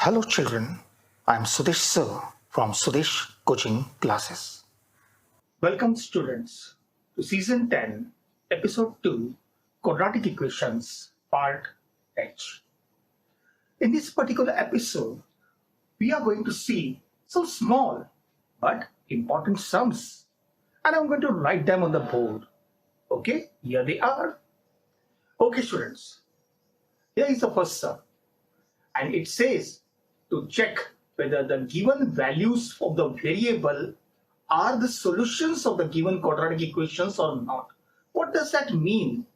Hello children, I am Sudesh sir from Sudesh Coaching Classes. Welcome students to Season 10, Episode 2, Quadratic Equations, Part H. In this particular episode, we are going to see some small but important sums, and I'm going to write them on the board. Okay, here they are. Okay students, here is the first sum, and it says to check whether the given values of the variable are the solutions of the given quadratic equations or not. What does that mean?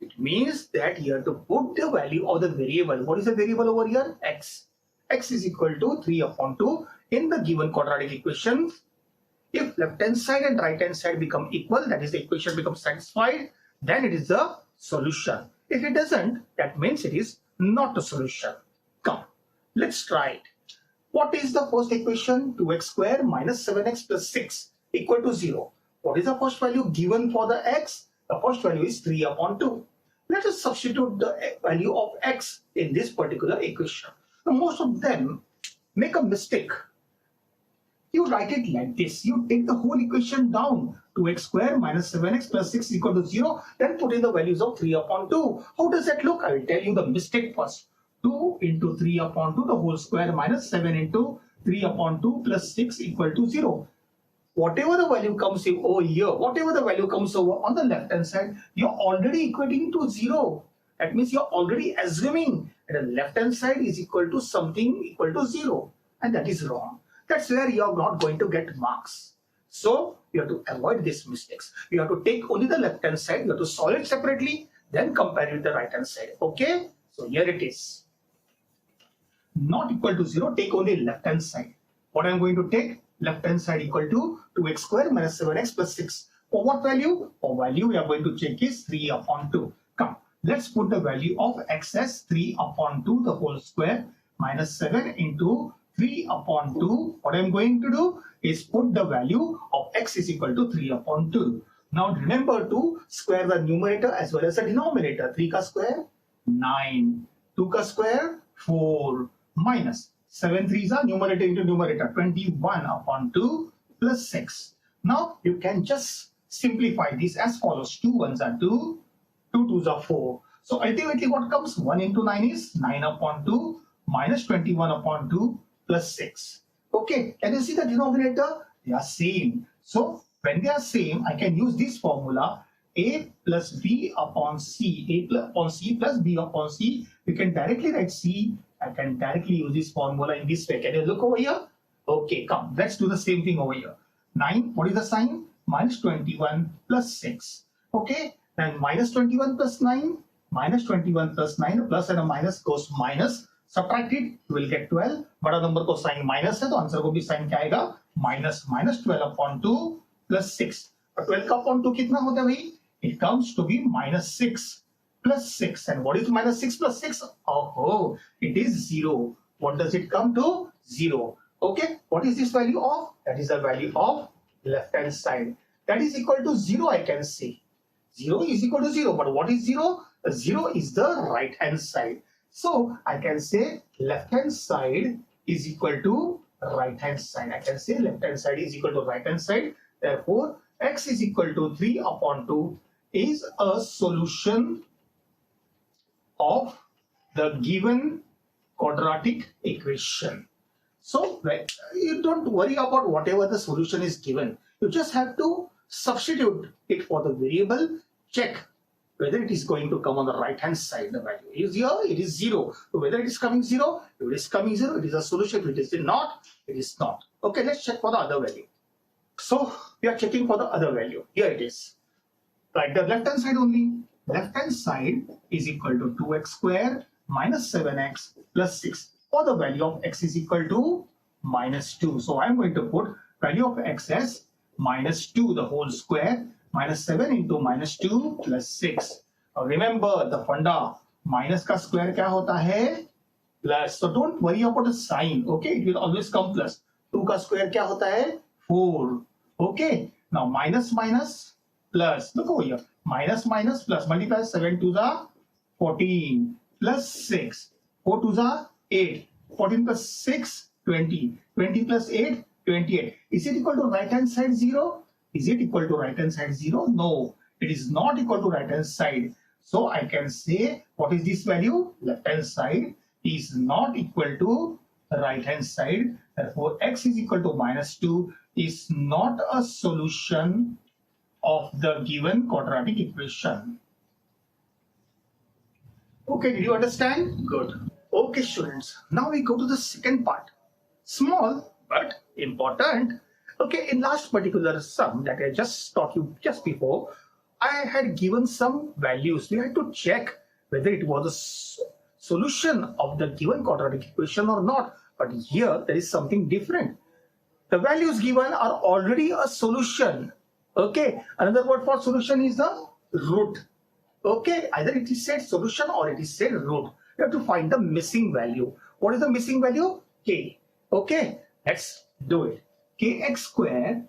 It means that you have to put the value of the variable. What is the variable over here? X. X is equal to 3 upon 2 in the given quadratic equation. If left hand side and right hand side become equal, that is the equation becomes satisfied, then it is the solution. If it doesn't, that means it is not a solution. Come, let's try it. What is the first equation? 2x square minus 7x plus 6 equal to 0. What is the first value given for the x? The first value is 3 upon 2. Let us substitute the value of x in this particular equation. Now, most of them make a mistake. You write it like this. You take the whole equation down. 2x square minus 7x plus 6 equal to 0. Then put in the values of 3 upon 2. How does that look? I will tell you the mistake first. 2 into 3 upon 2 the whole square minus 7 into 3 upon 2 plus 6 equal to 0. Whatever the value comes over here, whatever the value comes over on the left hand side, you're already equating to 0. That means you're already assuming that the left hand side is equal to something equal to 0. And that is wrong. That's where you're not going to get marks. So you have to avoid these mistakes. You have to take only the left hand side, you have to solve it separately, then compare it with the right hand side. Okay? So here it is. Not equal to 0, take only left hand side. What I'm going to take? Left hand side equal to 2x square minus 7x plus 6. For what value? For value we are going to check is 3 upon 2. Come, let's put the value of x as 3 upon 2 the whole square minus 7 into 3 upon 2. What I'm going to do is put the value of x is equal to 3 upon 2. Now remember to square the numerator as well as the denominator. 3 ka square, 9. 2 ka square, 4. Minus 7 3s are numerator into numerator, 21 upon 2 plus 6. Now you can just simplify this as follows. 2 1s are 2, 2 2s are 4. So ultimately what comes? 1 into 9 is 9 upon 2 minus 21 upon 2 plus 6. Okay, can you see the denominator? They are same. So when they are same, I can use this formula a plus b upon c, a upon c plus b upon c. You can directly write c. I can directly use this formula in this way. Can you look over here? Okay, come. Let's do the same thing over here. 9, what is the sign? Minus 21 plus 6. Okay, then minus 21 plus 9, minus 21 plus 9, a plus and a minus goes minus. Subtract it, you will get 12. बड़ा number को sign minus है तो answer को भी sign क्या आएगा? Minus, minus 12 upon 2 plus 6. और 12 का upon 2 कितना होता है भाई? It comes to be minus 6. Plus 6. And what is minus 6 plus 6? Oh, it is 0. What does it come to? 0. Okay, what is this value of? That is the value of left hand side. That is equal to 0, I can say. 0 is equal to 0. But what is 0? 0 is the right hand side. So I can say left hand side is equal to right hand side. I can say left hand side is equal to right hand side. Therefore, x is equal to 3 upon 2 is a solution of the given quadratic equation. So you don't worry about whatever the solution is given. You just have to substitute it for the variable, check whether it is going to come on the right hand side. The value is here, it is 0. So whether it is coming 0, if it is coming 0, it is a solution. If it is not, it is not. Okay, let's check for the other value. So we are checking for the other value. Here it is. Right, the left hand side only. Left hand side is equal to 2x square minus 7x plus 6. For the value of x is equal to minus 2. So I am going to put value of x as minus 2 the whole square minus 7 into minus 2 plus 6. Now remember the funda, minus ka square kya hota hai? Plus. So don't worry about the sign. Okay, it will always come plus. 2 ka square kya hota hai? 4. Okay, now minus minus plus. Look over here. Minus minus plus, multiply 7 to the 14 plus 6, 4 to the 8, 14 plus 6, 20. 20 plus 8, 28. Is it equal to right hand side 0? Is it equal to right hand side 0? No, it is not equal to right hand side. So I can say, what is this value? Left hand side is not equal to right hand side. Therefore, x is equal to -2 is not a solution of the given quadratic equation. Okay, did you understand? Good. Okay, students. Now we go to the second part. Small but important. Okay, in last particular sum that I just taught you just before, I had given some values. We had to check whether it was a solution of the given quadratic equation or not. But here there is something different. The values given are already a solution. Okay, another word for solution is the root. Okay, either it is said solution or it is said root. You have to find the missing value. What is the missing value? K. Okay, let's do it. Kx squared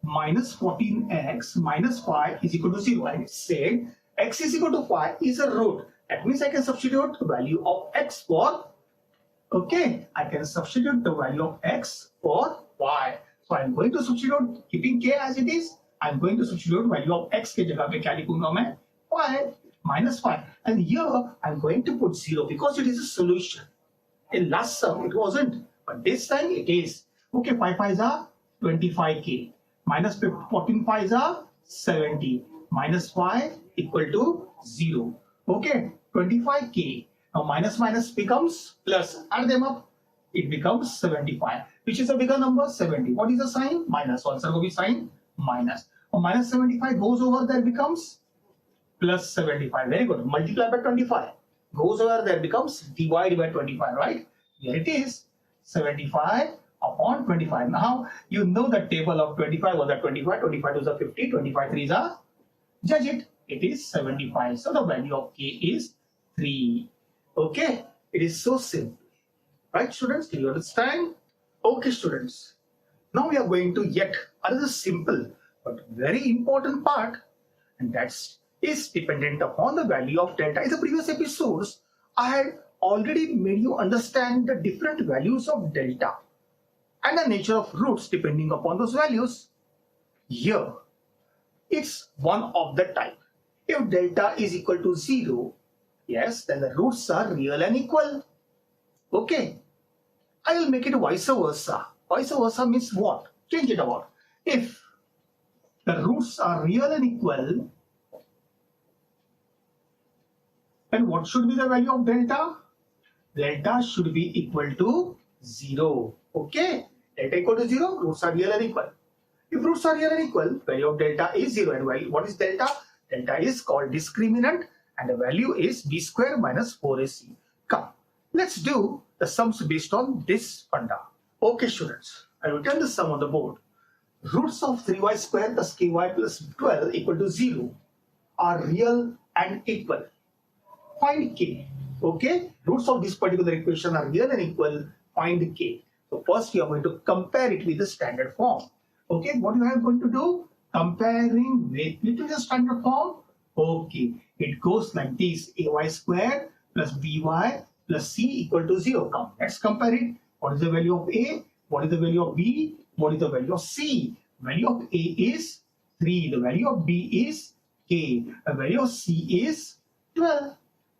minus 14x minus 5 is equal to 0. And it said x is equal to 5 is a root. That means I can substitute the value of x for, okay, I can substitute the value of x for y. So I'm going to substitute, keeping k as it is, I'm going to substitute value of x के जगह पे क्या लिखूंगा मैं? y minus 5. And here I'm going to put 0 because it is a solution. In last sum it wasn't, but this time it is. Okay, 5 5s are 25k. Minus 14 5s are 70. Minus 5 equal to 0. Okay, 25k. Now minus minus becomes plus. Add them up. It becomes 75. Which is a bigger number? 70. What is the sign? Minus. So answer will be sign minus. Now minus 75 goes over there becomes plus 75. Very good. Multiply by 25. Goes over there becomes divided by 25, right? Here it is. 75 upon 25. Now you know the table of 25 was at 25. 25 to the 50. 25 3s are. Judge it. It is 75. So the value of k is 3. Okay. It is so simple. Right, students? Do you understand? Okay, students. Now we are going to yet another simple but very important part, and that is dependent upon the value of delta. In the previous episodes, I had already made you understand the different values of delta and the nature of roots depending upon those values. Here, it's one of the type. If delta is equal to 0, yes, then the roots are real and equal. Okay, I will make it vice versa. Vice versa means what? Change it about. If the roots are real and equal, then what should be the value of delta? Delta should be equal to 0. Okay, delta equal to 0, roots are real and equal. If roots are real and equal, value of delta is 0. And value, what is delta? Delta is called discriminant and the value is b square minus 4ac. Come, let's do the sums based on this funda. Okay, students, I will tell the sum on the board. Roots of 3y square plus ky plus 12 equal to 0 are real and equal. Find k. Okay, roots of this particular equation are real and equal. Find k. So first we are going to compare it with the standard form. Okay, what you are going to do? Comparing with the standard form. Okay, it goes like this: ay square plus by plus c equal to 0. Come, let's compare it. What is the value of a? What is the value of b? What is the value of c? Value of a is 3. The value of b is k. The value of c is 12.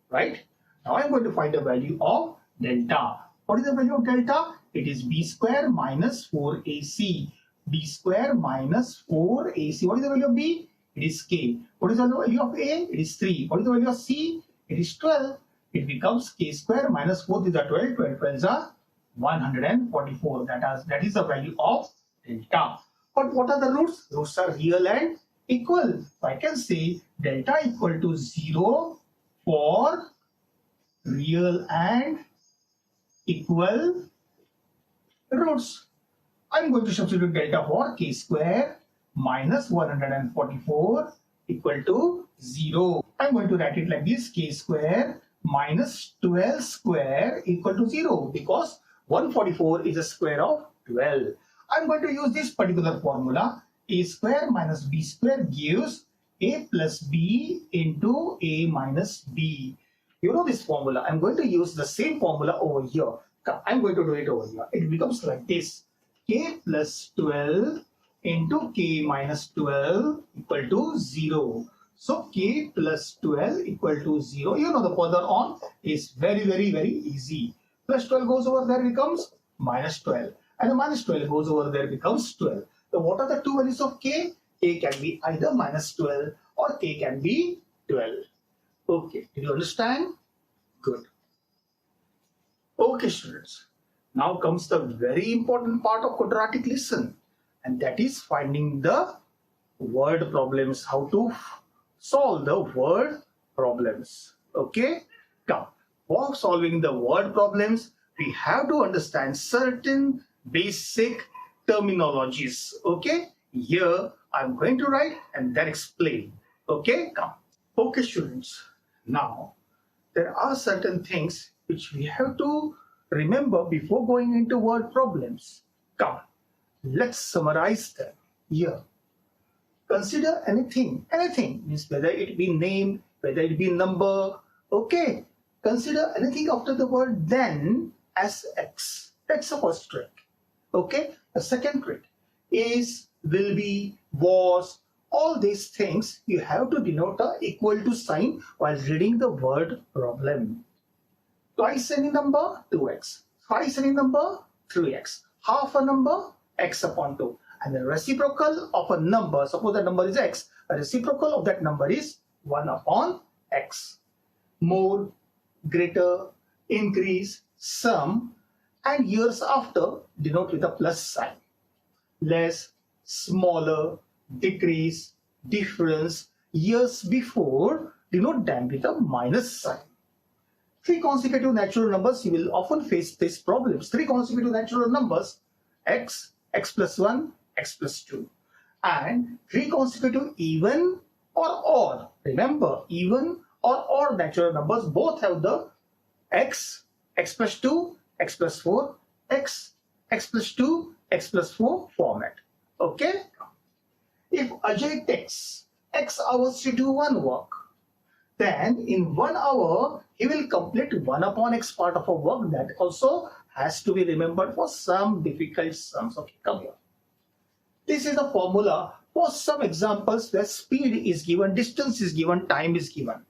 Right? Now I am going to find the value of delta. What is the value of delta? It is b square minus 4ac. b square minus 4ac. What is the value of b? It is k. What is the value of a? It is 3. What is the value of c? It is 12. It becomes k square minus 4 is a 12. 12 12s are 144. That is the value of delta. But what are the roots? Roots are real and equal. So I can say delta equal to 0 for real and equal roots. I'm going to substitute delta for k square minus 144 equal to 0. I'm going to write it like this: k square minus 12 square equal to 0 because 144 is a square of 12. I'm going to use this particular formula. A square minus b square gives a plus b into a minus b. You know this formula. I'm going to use the same formula over here. Come, I'm going to do it over here. It becomes like this. K plus 12 into K minus 12 equal to 0. So K plus 12 equal to 0. You know the further on is very easy. Plus 12 goes over there, becomes minus 12. And the minus 12 goes over there, becomes 12. So what are the two values of K? K can be either minus 12 or K can be 12. Okay, did you understand? Good. Okay, students. Now comes the very important part of quadratic lesson, and that is finding the word problems, how to solve the word problems. Okay, come, for solving the word problems we have to understand certain basic terminologies. Okay, here I'm going to write and then explain. Okay, come. Okay, students, now there are certain things which we have to remember before going into word problems. Come, let's summarize them here. Consider anything means whether it be name, whether it be number. Okay, consider anything after the word then as x. That's the first trick. Okay, the second trick is, will be, was. All these things you have to denote a equal to sign while reading the word problem. Twice any number, 2x. Thrice any number, 3x. Half a number, x upon 2. And the reciprocal of a number, suppose the number is x, the reciprocal of that number is 1 upon x. More, greater, increase, sum, and years after denote with a plus sign. Less, smaller, decrease, difference, years before denote them with a minus sign. Three consecutive natural numbers, you will often face these problems. Three consecutive natural numbers, x, x plus 1, x plus 2. And three consecutive even or odd. Remember, even or odd natural numbers both have the x, x plus 2, x plus 4, x, x plus 2, x plus 4 format. Okay? If Ajay takes x hours to do one work, then in 1 hour he will complete 1 upon x part of a work. That also has to be remembered for some difficult sums. Okay, come here. This is the formula for some examples where speed is given, distance is given, time is given.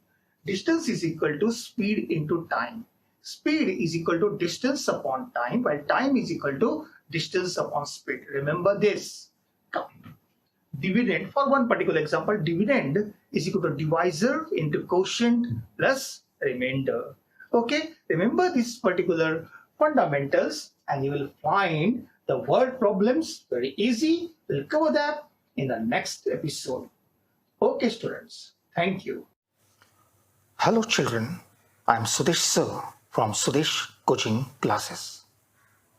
Distance is equal to speed into time. Speed is equal to distance upon time, while time is equal to distance upon speed. Remember this. Come. Dividend, for one particular example, dividend is equal to divisor into quotient plus remainder. Okay, remember these particular fundamentals and you will find the word problems very easy. We'll cover that in the next episode. Okay, students, thank you. Hello children, I am Sudesh sir from Sudesh Coaching Classes.